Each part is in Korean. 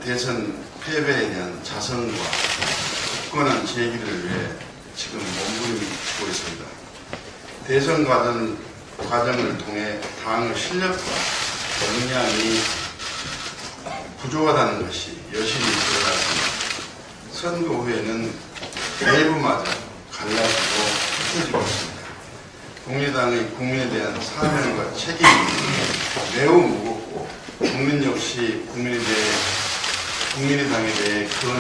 대선 패배에 대한 자성과 굳건한 재기를 위해 지금 몸부림치고 있습니다. 대선 과정을 통해 당의 실력과 역량이 부족하다는 것이 여실히 드러났습니다. 선거 후에는 내부마저 갈라지고 흩어지고 있습니다. 국민의당의 국민에 대한 사명과 책임이 매우 무겁고 국민 역시 국민의당에 대해 그런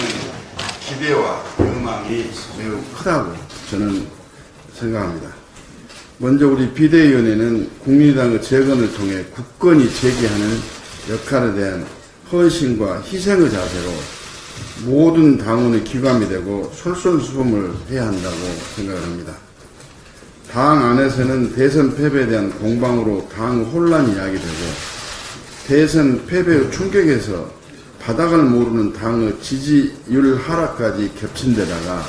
기대와 열망이 매우 크다고 저는 생각합니다. 먼저 우리 비대위원회는 국민의당의 재건을 통해 굳건히 제기하는 역할에 대한 헌신과 희생의 자세로 모든 당원의 기감이 되고 솔선수범을 해야 한다고 생각을 합니다. 당 안에서는 대선 패배에 대한 공방으로 당 혼란이 야기되고 대선 패배의 충격에서 바닥을 모르는 당의 지지율 하락까지 겹친 데다가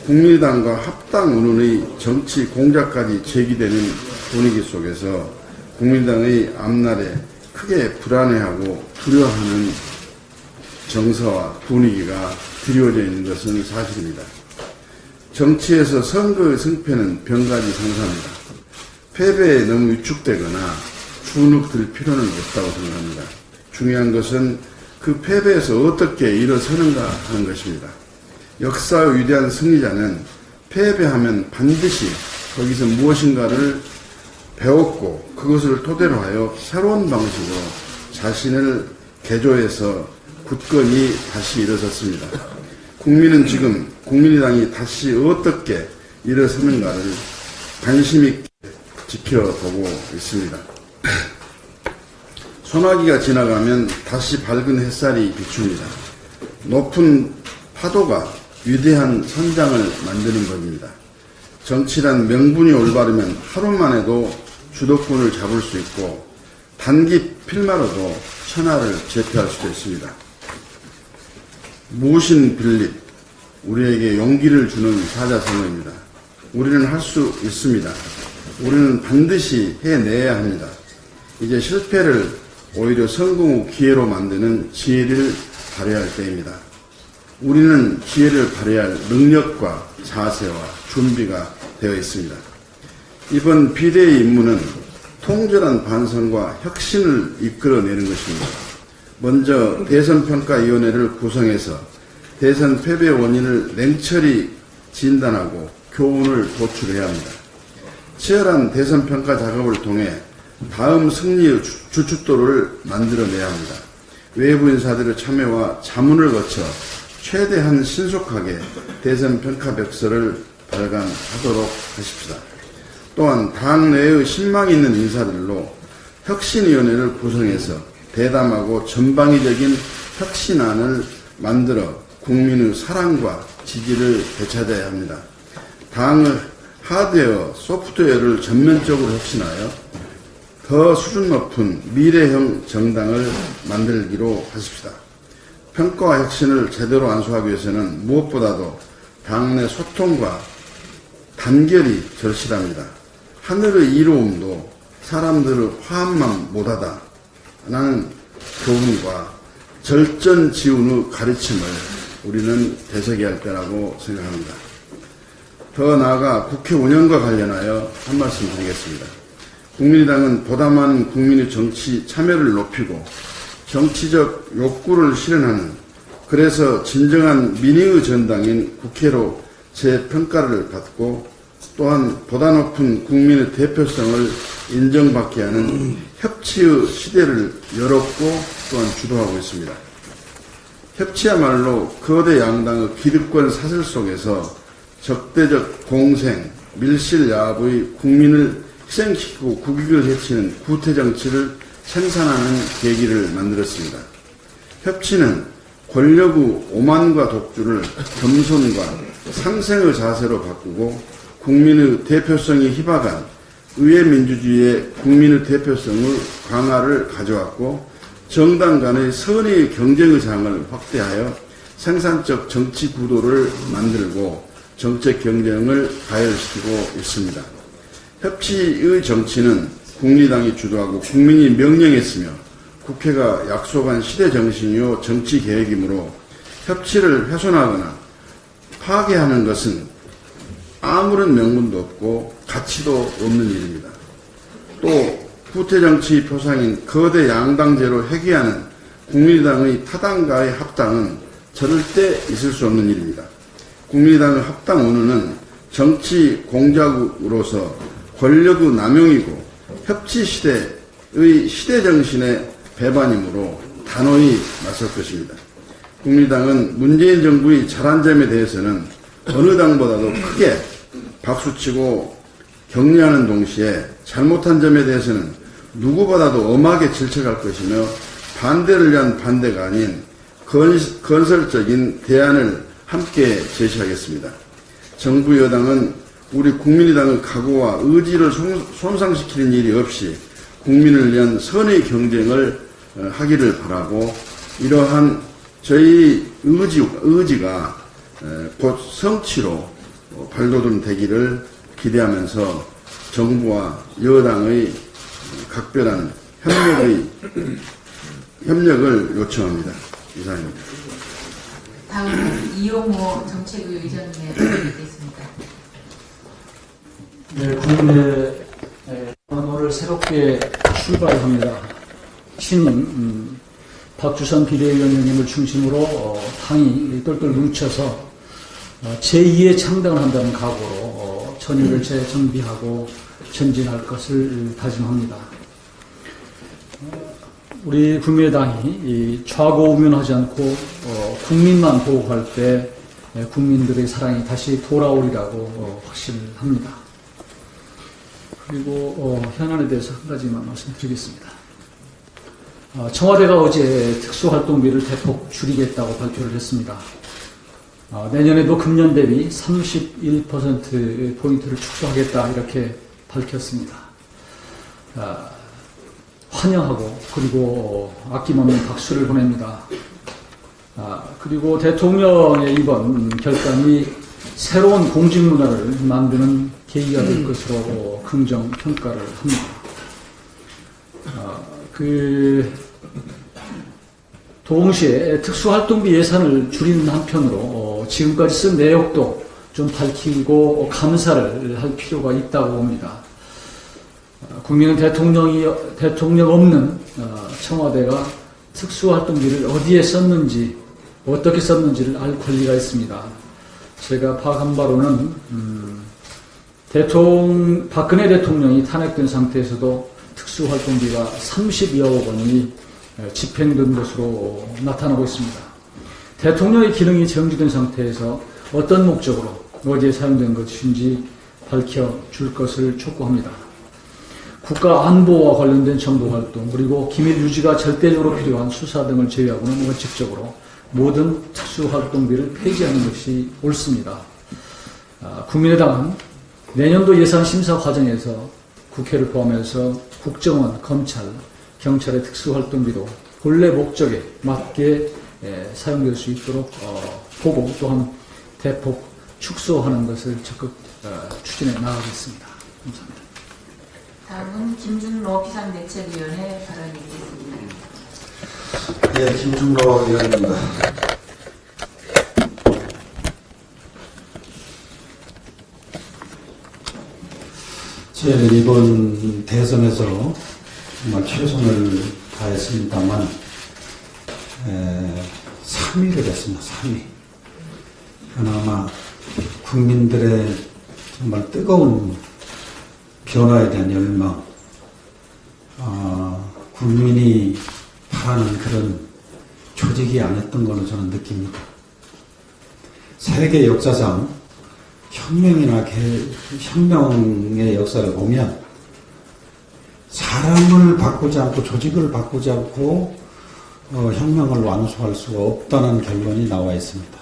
국민의당과 합당 운운의 정치 공작까지 제기되는 분위기 속에서 국민의당의 앞날에 크게 불안해하고 두려워하는 정서와 분위기가 드리워져 있는 것은 사실입니다. 정치에서 선거의 승패는 병가지 상사입니다. 패배에 너무 위축되거나 주눅들 필요는 없다고 생각합니다. 중요한 것은 그 패배에서 어떻게 일어서는가 하는 것입니다. 역사의 위대한 승리자는 패배하면 반드시 거기서 무엇인가를 배웠고 그것을 토대로 하여 새로운 방식으로 자신을 개조해서 굳건히 다시 일어섰습니다. 국민은 지금 국민의당이 다시 어떻게 일어서는가를 관심 있게 지켜보고 있습니다. 소나기가 지나가면 다시 밝은 햇살이 비춥니다. 높은 파도가 위대한 선장을 만드는 법입니다. 정치란 명분이 올바르면 하루만에도 주도권을 잡을 수 있고 단기 필마로도 천하를 제패할 수도 있습니다. 무신 빌립, 우리에게 용기를 주는 사자성어입니다. 우리는 할 수 있습니다. 우리는 반드시 해내야 합니다. 이제 실패를 오히려 성공의 기회로 만드는 지혜를 발휘할 때입니다. 우리는 지혜를 발휘할 능력과 자세와 준비가 되어 있습니다. 이번 비대위 임무는 통절한 반성과 혁신을 이끌어내는 것입니다. 먼저 대선평가위원회를 구성해서 대선 패배 원인을 냉철히 진단하고 교훈을 도출해야 합니다. 치열한 대선평가 작업을 통해 다음 승리의 주춧돌을 만들어내야 합니다. 외부 인사들의 참여와 자문을 거쳐 최대한 신속하게 대선 평가백서를 발간하도록 하십시다. 또한 당 내의 신망이 있는 인사들로 혁신위원회를 구성해서 대담하고 전방위적인 혁신안을 만들어 국민의 사랑과 지지를 되찾아야 합니다. 당의 하드웨어, 소프트웨어를 전면적으로 혁신하여 더 수준 높은 미래형 정당을 만들기로 하십시다. 평가와 혁신을 제대로 안수하기 위해서는 무엇보다도 당내 소통과 단결이 절실합니다. 하늘의 이로움도 사람들의 화합만 못하다 라는 교훈과 절전지훈의 가르침을 우리는 되새겨야 할 때라고 생각합니다. 더 나아가 국회 운영과 관련하여 한 말씀 드리겠습니다. 국민의당은 보다 많은 국민의 정치 참여를 높이고 정치적 욕구를 실현하는, 그래서 진정한 민의의 전당인 국회로 재평가를 받고 또한 보다 높은 국민의 대표성을 인정받게 하는 협치의 시대를 열었고 또한 주도하고 있습니다. 협치야말로 거대 양당의 기득권 사슬 속에서 적대적 공생, 밀실야합의 국민을 희생시키고 국익을 해치는 구태정치를 생산하는 계기를 만들었습니다. 협치는 권력의 오만과 독주를 겸손과 상생의 자세로 바꾸고 국민의 대표성이 희박한 의회민주주의의 국민의 대표성의 강화를 가져왔고 정당 간의 선의의 경쟁의 장을 확대하여 생산적 정치 구도를 만들고 정책 경쟁을 가열시키고 있습니다. 협치의 정치는 국민의당이 주도하고 국민이 명령했으며 국회가 약속한 시대 정신이요 정치 계획이므로 협치를 훼손하거나 파괴하는 것은 아무런 명분도 없고 가치도 없는 일입니다. 또 구태정치 표상인 거대 양당제로 회귀하는 국민의당의 타당과의 합당은 절대 있을 수 없는 일입니다. 국민의당의 합당 원인은 정치 공작으로서 권력의 남용이고 협치시대의 시대정신의 배반이므로 단호히 맞설 것입니다. 국민의당은 문재인 정부의 잘한 점에 대해서는 어느 당보다도 크게 박수치고 격려하는 동시에 잘못한 점에 대해서는 누구보다도 엄하게 질책할 것이며 반대를 위한 반대가 아닌 건설적인 대안을 함께 제시하겠습니다. 정부 여당은 우리 국민의당의 각오와 의지를 손상시키는 일이 없이 국민을 위한 선의 경쟁을 하기를 바라고 이러한 저희 의지가 곧 성취로 발돋움 되기를 기대하면서 정부와 여당의 각별한 협력을 요청합니다. 이상입니다. 다음은 이용호 정책위 의장님의 발언이겠습니다. 네, 국내 언어를 새롭게 출발합니다. 신임 박주선 비대위원장님을 중심으로 당이 똘똘 뭉쳐서 제2의 창당을 한다는 각오로 전의를 재정비하고 전진할 것을 다짐합니다. 우리 국민의당이 좌고우면하지 않고 국민만 보호할 때 국민들의 사랑이 다시 돌아오리라고 확신합니다. 그리고 현안에 대해서 한 가지만 말씀드리겠습니다. 청와대가 어제 특수활동비를 대폭 줄이겠다고 발표를 했습니다. 내년에도 금년 대비 31%포인트를 축소하겠다 이렇게 밝혔습니다. 환영하고 그리고 아낌없는 박수를 보냅니다. 그리고 대통령의 이번 결단이 새로운 공직문화를 만드는 계기가 될 것으로 긍정 평가를 합니다. 동시에 특수활동비 예산을 줄이는 한편으로 지금까지 쓴 내역도 좀 밝히고 감사를 할 필요가 있다고 봅니다. 국민은 대통령 없는 청와대가 특수활동비를 어디에 썼는지 어떻게 썼는지를 알 권리가 있습니다. 제가 파악한 바로는 박근혜 대통령이 탄핵된 상태에서도 특수활동비가 30여억 원이 집행된 것으로 나타나고 있습니다. 대통령의 기능이 정지된 상태에서 어떤 목적으로 어디에 사용된 것인지 밝혀줄 것을 촉구합니다. 국가 안보와 관련된 정보활동 그리고 기밀 유지가 절대적으로 필요한 수사 등을 제외하고는 원칙적으로 모든 특수활동비를 폐지하는 것이 옳습니다. 국민의당은 내년도 예산 심사 과정에서 국회를 포함해서 국정원, 검찰, 경찰의 특수활동비도 본래 목적에 맞게 사용될 수 있도록 보고 또한 대폭 축소하는 것을 적극 추진해 나가겠습니다. 감사합니다. 다음은 김준로 비상대책위원회 발언이겠습니다. 네, 김준로 의원입니다. 저희는 이번 대선에서 정말 최선을 다했습니다만 3위를 했습니다. 3위. 그나마 국민들의 정말 뜨거운 변화에 대한 열망, 국민이 바라는 그런 조직이 아니었던 걸로 저는 느낍니다. 세계 역사상 혁명이나 혁명의 역사를 보면 사람을 바꾸지 않고 조직을 바꾸지 않고 혁명을 완수할 수가 없다는 결론이 나와 있습니다.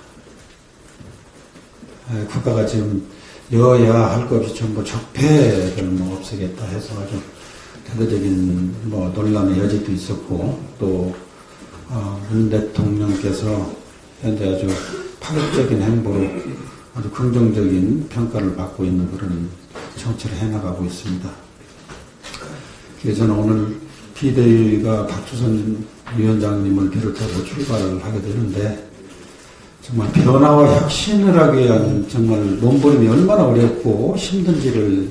국가가 지금 여야 할 것 없이 전부 적폐를 없애겠다 해서 아주 대대적인 논란의 여지도 있었고 또 문 대통령께서 현재 아주 파격적인 행보로 아주 긍정적인 평가를 받고 있는 그런 정치를 해나가고 있습니다. 그래서 저는 오늘 비대위가 박주선 위원장님을 비롯해서 출발을 하게 되는데 정말 변화와 혁신을 하기 위한 정말 몸부림이 얼마나 어렵고 힘든지를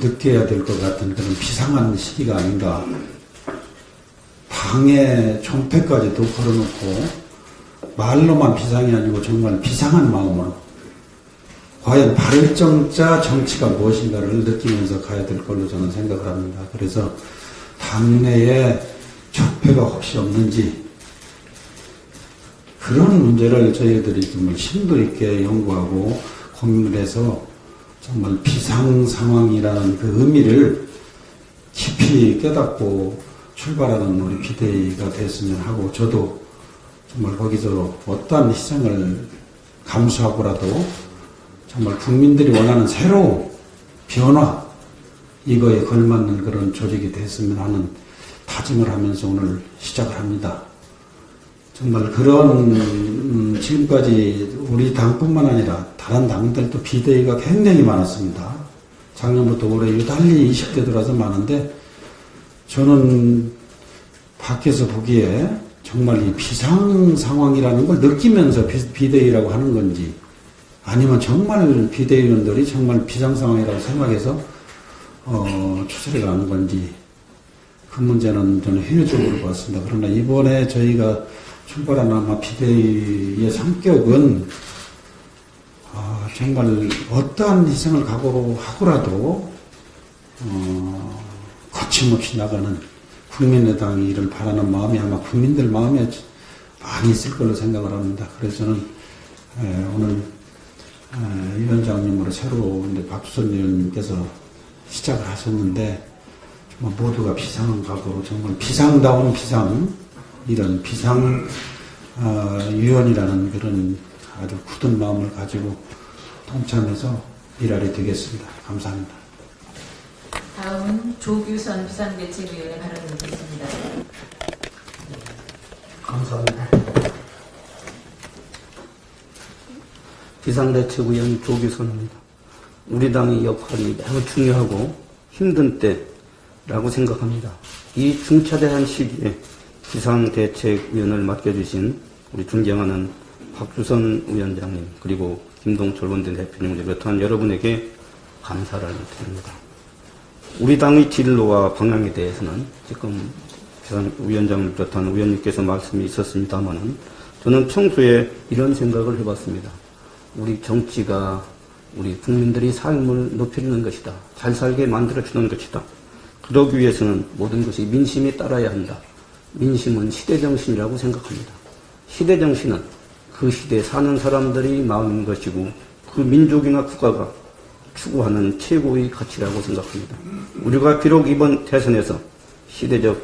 느껴야 될 것 같은 그런 비상한 시기가 아닌가. 방에 총패까지도 걸어놓고 말로만 비상이 아니고 정말 비상한 마음으로 과연 발전자 정치가 무엇인가를 느끼면서 가야 될 걸로 저는 생각을 합니다. 그래서 당내에 적폐가 혹시 없는지 그런 문제를 저희들이 정말 심도 있게 연구하고 고민을 해서 정말 비상 상황이라는 그 의미를 깊이 깨닫고 출발하는 우리 비대위가 됐으면 하고 저도 정말 거기서 어떠한 희생을 감수하고라도 정말 국민들이 원하는 새로운 변화 이거에 걸맞는 그런 조직이 됐으면 하는 다짐을 하면서 오늘 시작을 합니다. 정말 그런 지금까지 우리 당뿐만 아니라 다른 당들도 비대위가 굉장히 많았습니다. 작년부터 올해 유달리 20대 들어서 많은데 저는 밖에서 보기에 정말 이 비상 상황이라는 걸 느끼면서 비대위라고 하는 건지 아니면 정말 비대위원들이 정말 비상 상황이라고 생각해서 추세를 가는 건지 그 문제는 저는 회의적으로 봤습니다. 그러나 이번에 저희가 출발한 아마 비대위의 성격은 정말 어떠한 희생을 각오하고라도 거침없이 나가는 국민의당이 이를 바라는 마음이 아마 국민들 마음에 많이 있을 걸로 생각을 합니다. 그래서 저는 오늘 위원장님으로 새로 박주선 위원님께서 시작을 하셨는데 정말 모두가 비상한 각오로 정말 비상다운 비상 이런 비상 위원이라는 그런 아주 굳은 마음을 가지고 동참해서 일하게 되겠습니다. 감사합니다. 다음은 조규선 비상대책위원회 발언이 있겠습니다. 감사합니다. 비상대책위원 조규선입니다. 우리 당의 역할이 매우 중요하고 힘든 때라고 생각합니다. 이 중차대한 시기에 비상대책위원을 맡겨주신 우리 존경하는 박주선 위원장님 그리고 김동철 원내대표님을 비롯한 여러분에게 감사를 드립니다. 우리 당의 진로와 방향에 대해서는 지금 비상위원장을 비롯한 위원님께서 말씀이 있었습니다만 저는 평소에 이런 생각을 해봤습니다. 우리 정치가 우리 국민들이 삶을 높이는 것이다. 잘 살게 만들어주는 것이다. 그러기 위해서는 모든 것이 민심에 따라야 한다. 민심은 시대정신이라고 생각합니다. 시대정신은 그 시대에 사는 사람들이 마음인 것이고 그 민족이나 국가가 추구하는 최고의 가치라고 생각합니다. 우리가 비록 이번 대선에서 시대적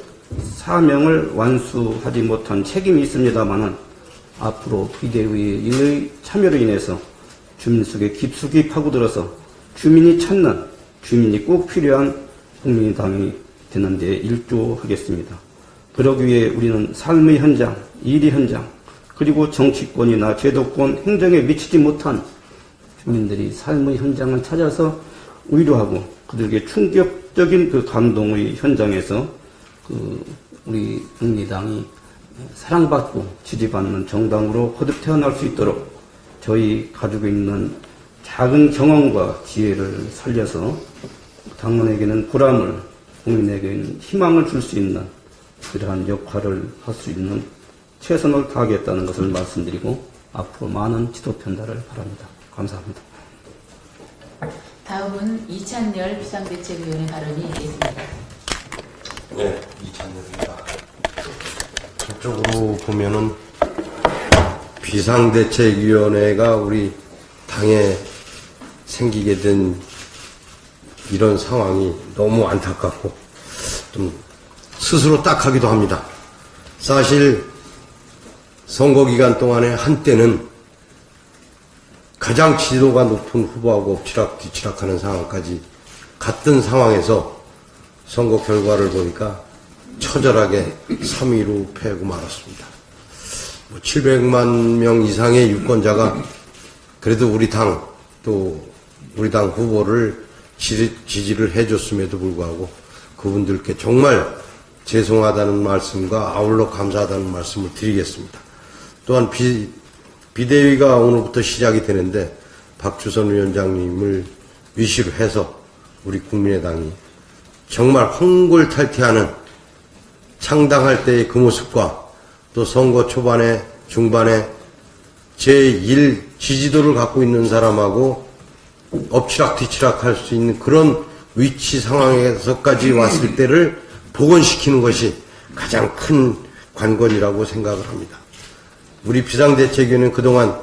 사명을 완수하지 못한 책임이 있습니다만 앞으로 비대위의 참여로 인해서 주민 속에 깊숙이 파고들어서 주민이 찾는 주민이 꼭 필요한 국민의당이 되는 데 일조하겠습니다. 그러기 위해 우리는 삶의 현장, 일의 현장, 그리고 정치권이나 제도권, 행정에 미치지 못한 주민들이 삶의 현장을 찾아서 위로하고 그들에게 충격적인 그 감동의 현장에서 우리 국민의당이 사랑받고 지지받는 정당으로 거듭 태어날 수 있도록 저희 가지고 있는 작은 경험과 지혜를 살려서 당원에게는 보람을, 국민에게는 희망을 줄 수 있는 그러한 역할을 할 수 있는 최선을 다하겠다는 것을 말씀드리고 앞으로 많은 지도 편달을 바랍니다. 감사합니다. 다음은 이찬열 비상대책위원회 발언이 있겠습니다. 네, 이찬열입니다. 저쪽으로 보면은 비상대책위원회가 우리 당에 생기게 된 이런 상황이 너무 안타깝고 좀 스스로 딱하기도 합니다. 사실 선거 기간 동안에 한때는 가장 지도가 높은 후보하고 엎치락뒤치락하는 상황까지 갔던 상황에서 선거 결과를 보니까 처절하게 3위로 패고 말았습니다. 700만 명 이상의 유권자가 그래도 우리 당 또 우리 당 후보를 지지를 해줬음에도 불구하고 그분들께 정말 죄송하다는 말씀과 아울러 감사하다는 말씀을 드리겠습니다. 또한 비대위가 오늘부터 시작이 되는데 박주선 위원장님을 위시로 해서 우리 국민의당이 정말 황골탈퇴하는 창당할 때의 그 모습과 또 선거 초반에 중반에 제1 지지도를 갖고 있는 사람하고 엎치락뒤치락 할 수 있는 그런 위치 상황에서까지 왔을 때를 복원시키는 것이 가장 큰 관건이라고 생각을 합니다. 우리 비상대책위원회는 그동안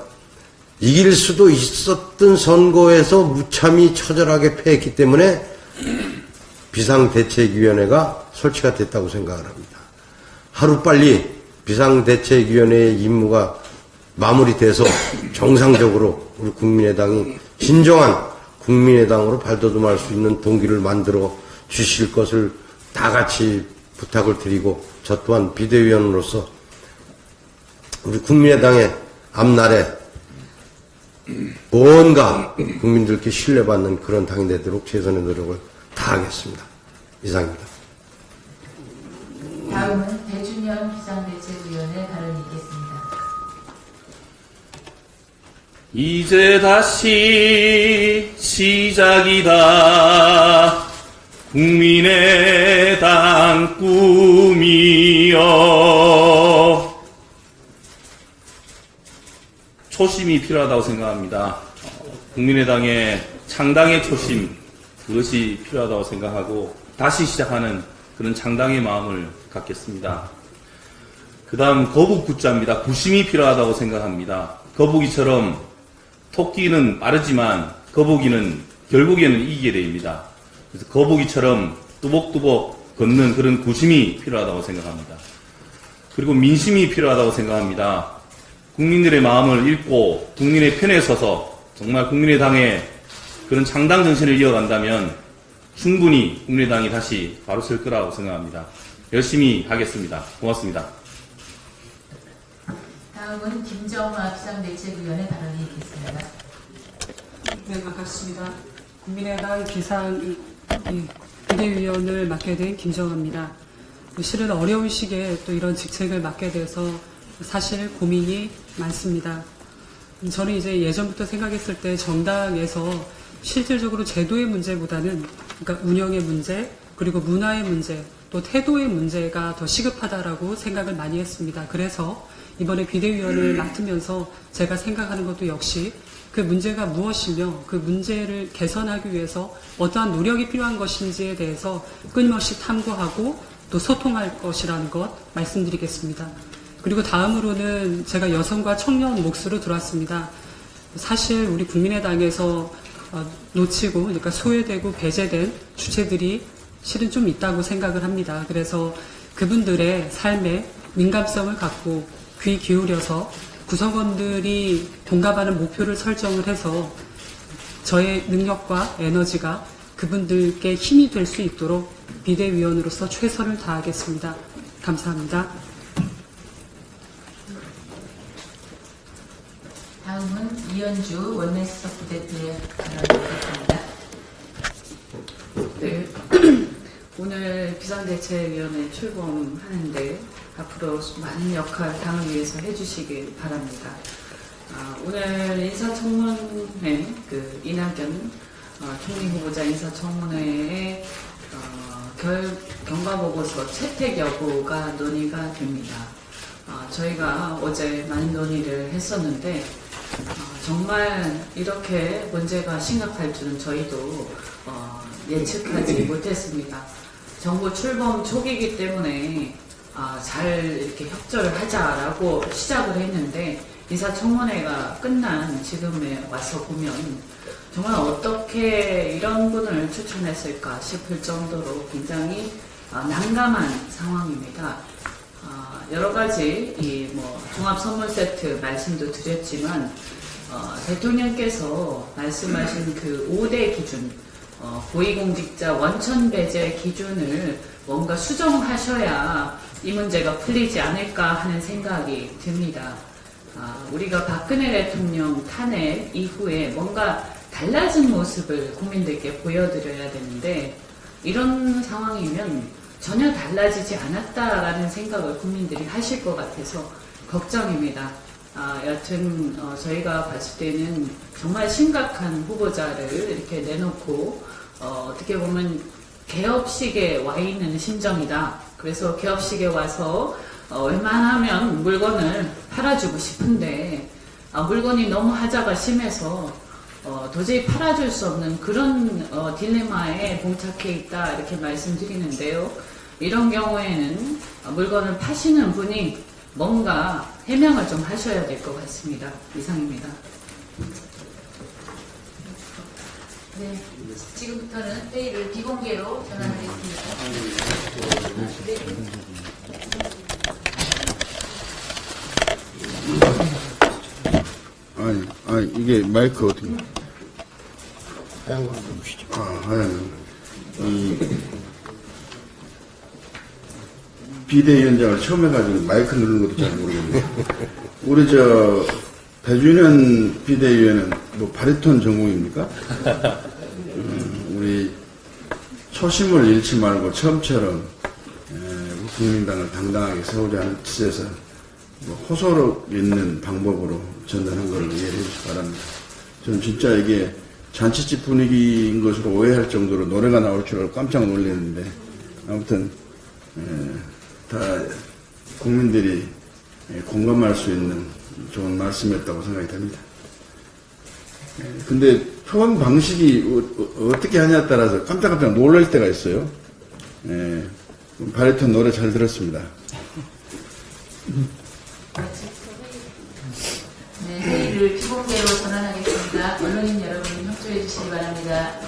이길 수도 있었던 선거에서 무참히 처절하게 패했기 때문에 비상대책위원회가 설치가 됐다고 생각을 합니다. 하루빨리 비상대책위원회의 임무가 마무리돼서 정상적으로 우리 국민의당이 진정한 국민의당으로 발돋움할 수 있는 동기를 만들어 주실 것을 다 같이 부탁을 드리고 저 또한 비대위원으로서 우리 국민의당의 앞날에 뭔가 국민들께 신뢰받는 그런 당이 되도록 최선의 노력을 다하겠습니다. 이상입니다. 다음은 배준현 비상대책위원회 발언이 있겠습니다. 이제 다시 시작이다. 국민의당 꿈이여. 초심이 필요하다고 생각합니다. 국민의당의 창당의 초심, 그것이 필요하다고 생각하고 다시 시작하는 그런 창당의 마음을 갖겠습니다. 그 다음 거북구자입니다. 구심이 필요하다고 생각합니다. 거북이처럼 토끼는 빠르지만 거북이는 결국에는 이기게 됩니다. 그래서 거북이처럼 뚜벅뚜벅 걷는 그런 구심이 필요하다고 생각합니다. 그리고 민심이 필요하다고 생각합니다. 국민들의 마음을 읽고 국민의 편에 서서 정말 국민의당의 그런 창당 정신을 이어간다면 충분히 국민의당이 다시 바로 설 거라고 생각합니다. 열심히 하겠습니다. 고맙습니다. 다음은 김정화 비상대책위원회 발언이 있겠습니다. 네, 반갑습니다. 국민의당 비대위원을 맡게 된 김정화입니다. 실은 어려운 시기에 또 이런 직책을 맡게 돼서 사실 고민이 많습니다. 저는 이제 예전부터 생각했을 때 정당에서 실질적으로 제도의 문제보다는 그러니까 운영의 문제, 그리고 문화의 문제, 또 태도의 문제가 더 시급하다라고 생각을 많이 했습니다. 그래서 이번에 비대위원을 맡으면서 제가 생각하는 것도 역시 그 문제가 무엇이며 그 문제를 개선하기 위해서 어떠한 노력이 필요한 것인지에 대해서 끊임없이 탐구하고 또 소통할 것이라는 것 말씀드리겠습니다. 그리고 다음으로는 제가 여성과 청년 몫으로 들어왔습니다. 사실 우리 국민의당에서 놓치고 그러니까 소외되고 배제된 주체들이 실은 좀 있다고 생각을 합니다. 그래서 그분들의 삶에 민감성을 갖고 귀 기울여서 구성원들이 동감하는 목표를 설정을 해서 저의 능력과 에너지가 그분들께 힘이 될 수 있도록 비대위원으로서 최선을 다하겠습니다. 감사합니다. 다음은 이현주 원내수석 부대표의 발언이 있겠습니다. 네. 오늘 비상대책위원회 출범하는데 앞으로 많은 역할 당을 위해서 해주시길 바랍니다. 오늘 인사청문회 이낙연 총리 후보자 인사청문회의 경과보고서 채택 여부가 논의가 됩니다. 저희가 어제 많은 논의를 했었는데 정말 이렇게 문제가 심각할 줄은 저희도 예측하지 못했습니다. 정부 출범 초기이기 때문에 잘 이렇게 협조를 하자라고 시작을 했는데 인사청문회가 끝난 지금에 와서 보면 정말 어떻게 이런 분을 추천했을까 싶을 정도로 굉장히 난감한 상황입니다. 여러 가지 종합 선물 세트 말씀도 드렸지만 대통령께서 말씀하신 그 5대 기준 고위공직자 원천 배제 기준을 뭔가 수정하셔야 이 문제가 풀리지 않을까 하는 생각이 듭니다. 우리가 박근혜 대통령 탄핵 이후에 뭔가 달라진 모습을 국민들께 보여드려야 되는데 이런 상황이면 전혀 달라지지 않았다라는 생각을 국민들이 하실 것 같아서 걱정입니다. 여튼 저희가 봤을 때는 정말 심각한 후보자를 이렇게 내놓고 어떻게 보면 개업식에 와 있는 심정이다. 그래서 개업식에 와서 웬만하면 물건을 팔아주고 싶은데 물건이 너무 하자가 심해서 도저히 팔아줄 수 없는 그런 딜레마에 봉착해 있다 이렇게 말씀드리는데요. 이런 경우에는 물건을 파시는 분이 뭔가 해명을 좀 하셔야 될 것 같습니다. 이상입니다. 네, 지금부터는 회의를 비공개로 전환하겠습니다. 아니, 이게 마이크 어떻게. 하얀 거 보시죠. 하얀 이 비대위원장을 처음 해가지고 마이크 누르는 것도 잘 모르겠네요. 우리 배준현 비대위원은 뭐 바리톤 전공입니까? 우리 초심을 잃지 말고 처음처럼 국민당을 당당하게 세우자 하는 뜻에서 뭐 호소력 있는 방법으로 전달한 것을 이해해 주시기 바랍니다. 저는 진짜 이게 잔치집 분위기인 것으로 오해할 정도로 노래가 나올 줄 알고 깜짝 놀랐는데 아무튼 다 국민들이 공감할 수 있는 좋은 말씀이었다고 생각이 됩니다. 근데 표현 방식이 어떻게 하냐에 따라서 깜짝깜짝 놀랄 때가 있어요. 바리톤 노래 잘 들었습니다. 네, 회의를 비공개로 전환하겠습니다. 언론인 여러분 협조해 주시기 바랍니다.